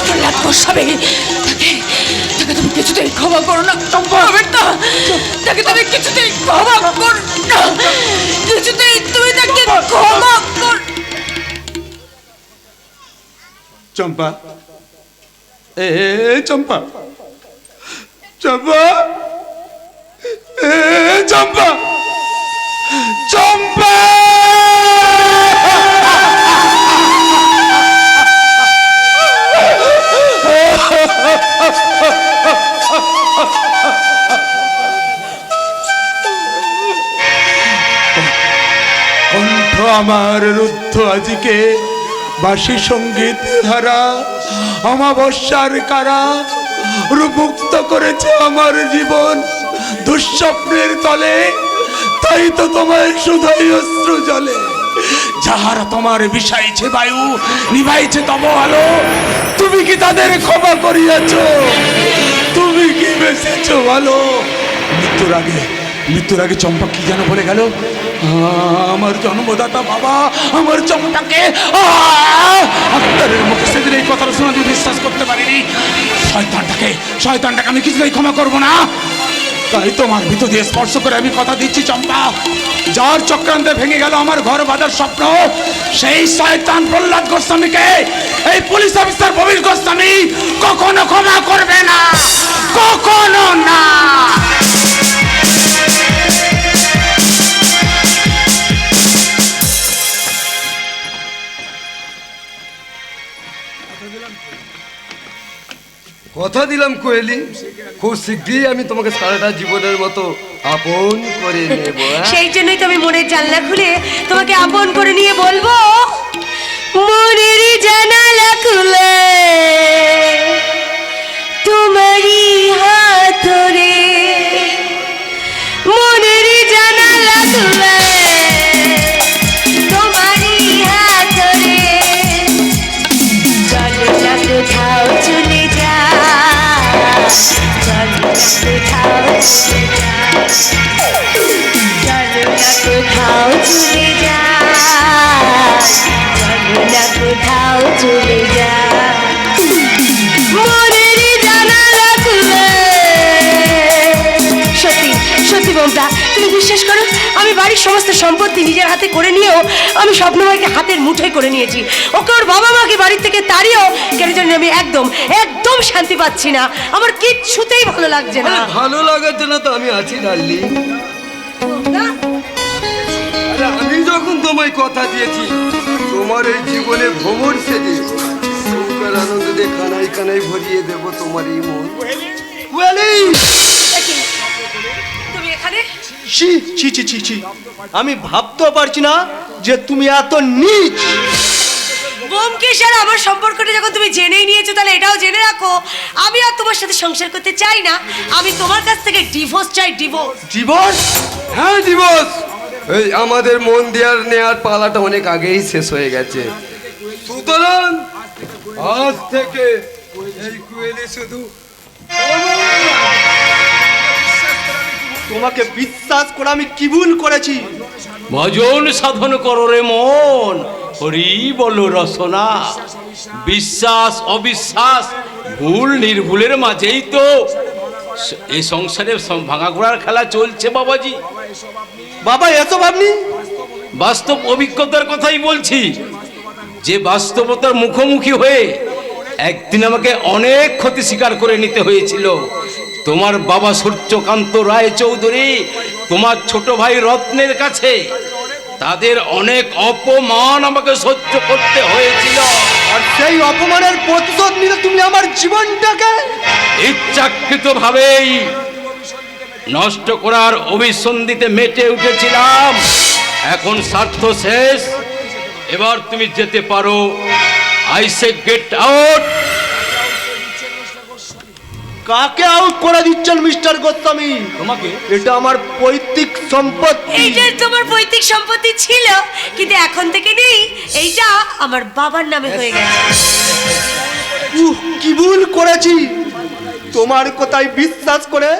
প্রহ্লাদ গোস্বামী। তাকে তুমি কিছুতেই ক্ষমা করো না প্রবীরদা, তাকে তুমি কিছুতেই ক্ষমা করো না, কিছুতেই তুমি তাকে ক্ষমা কর। চম্পা, চম্পা, চম্পা, চম্পা, চম্পা! কণ্ঠ আমার রুদ্ধ আজিকে, বাসি সঙ্গীত হারা অমাবস্যার কারা, রূপমুক্ত করেছে আমার জীবন দুঃস্বপ্নের তলে। তাই তো তোমার শুধুই অশ্রু জলে। যাহারা তোমার বিষাইছে বায়ু, নিভাইছে তব আলো, তুমি কি তাদের ক্ষমা করিয়াছ? তুমি কি বেঁচেছো ভালো? মৃত্যুর আগে চম্পা কি যেন বলে গেল? আমার জন্মদাতা বাবা আমার চম্পাকে। আক্তারের মুখে সেদিন এই কথাটা শুনে আমি বিশ্বাস করতে পারিনি। শয়তানটাকে আমি কিছুতেই ক্ষমা করবো না। তাই তোমার ভিতর দিয়ে স্পর্শ করে আমি কথা দিচ্ছি চম্পা, যার চক্রান্তে ভেঙে গেল আমার ঘর বাঁধার স্বপ্ন, সেই শয়তান প্রহ্লাদ গোস্বামীকে এই পুলিশ অফিসার প্রবীর গোস্বামী কখনো ক্ষমা করবে না, কখনো না। কথা দিলাম কোয়েলি, খুব শীঘ্রই আমি তোমাকে সারাটা জীবনের মতো আপন করে নেব। সেই জন্যই তো আমি মনের জানলা খুলে তোমাকে আপন করে নিয়ে বলবো, মনের জানালা খুলে তোমারই হাত ধরে, মনের জানালা খুলে তোমারই হাত ধরে, চলো না কোথাও চলে যা, চলো না কোথাও চলে যা, চলো না কোথাও চলে যা, চলো না কোথাও চলে যা, মনের জানালা খুলে। সত্যি সত্যি মমতা, তুমি বিশ্বাস করো, আমি বাড়ির সমস্ত সম্পত্তি নিজের হাতে করে নিয়েও আমি স্বপ্নময়কে হাতের মুঠোয় করে নিয়েছি। ওকে ওর বাবা মাকে বাড়ির থেকে তাড়িয়েও কেন জন্য আমি একদম একদম শান্তি পাচ্ছি না, আমার কিচ্ছুতেই ভালো লাগছে না। ভালো লাগার জন্য তো আমি আছি ডার্লিং। আরে আমি যখন তোমায় কথা দিয়েছি তোমার এই জীবনে ভ্রমণ সেজে সুখের আনন্দ দিয়ে কানাই কানাই ভরিয়ে দেব তোমার এই মন। কোয়েলি, তুমি এখানে? ছি ছি ছি ছি ছি, আমি ভাবতেও পারছি না যে তুমি এত নীচ। বোমকেশ আর আমার সম্পর্কটা যখন তুমি জেনেই নিয়েছো, তাহলে এটাও জেনে রাখো আমি আর তোমার সাথে সংসার করতে চাই না। আমি তোমার কাছ থেকে ডিভোর্স চাই, ডিভোর্স। ডিভোর্স? হ্যাঁ ডিভোর্স। এই আমাদের মন দেওয়ার নেওয়ার পালাটা অনেক আগেই শেষ হয়ে গেছে, সুতরাং আজ থেকে এই কোয়েলি শুধু তোমাকে বিশ্বাস করে আমি কি ভুল করেছি? ভজন সাধন করো রে মন, হরি বলো রসনা। বিশ্বাস অবিশ্বাস ভুল নির্ভুলের মাঝেই তো এই সংসারে ভাঙাগোড়ার খেলা চলছে বাবাজি। বাবা এসব আপনি বাস্তব অভিজ্ঞতার কথাই বলছি, যে বাস্তবতার মুখোমুখি হয়ে একদিন আমাকে অনেক ক্ষতি স্বীকার করে নিতে হয়েছিল। তোমার বাবা সূর্যকান্ত রায় চৌধুরী, তোমার ছোট ভাই রত্নের কাছে তাদের অনেক অপমান আমাকে সহ্য করতে হয়েছিল। আর সেই অপমানের প্রতিশোধ নিতে তুমি আমার জীবনটাকে ইচ্ছাকৃতভাবেই নষ্ট করার অভিসন্ধিতে মেতে উঠেছিলাম। এখন স্বার্থ শেষ, এবার তুমি যেতে পারো। I say get out. কাকে আউট করে দিচ্ছেন মিস্টার গোস্বামী? তোমাকে। এটা আমার পৈতৃক সম্পত্তি। এইটা তোমার পৈতৃক সম্পত্তি ছিল, কিন্তু এখন থেকে নেই, এইটা আমার বাবার নামে হয়ে গেছে। কি ভুল করেছি তোমার কথায় বিশ্বাস করে?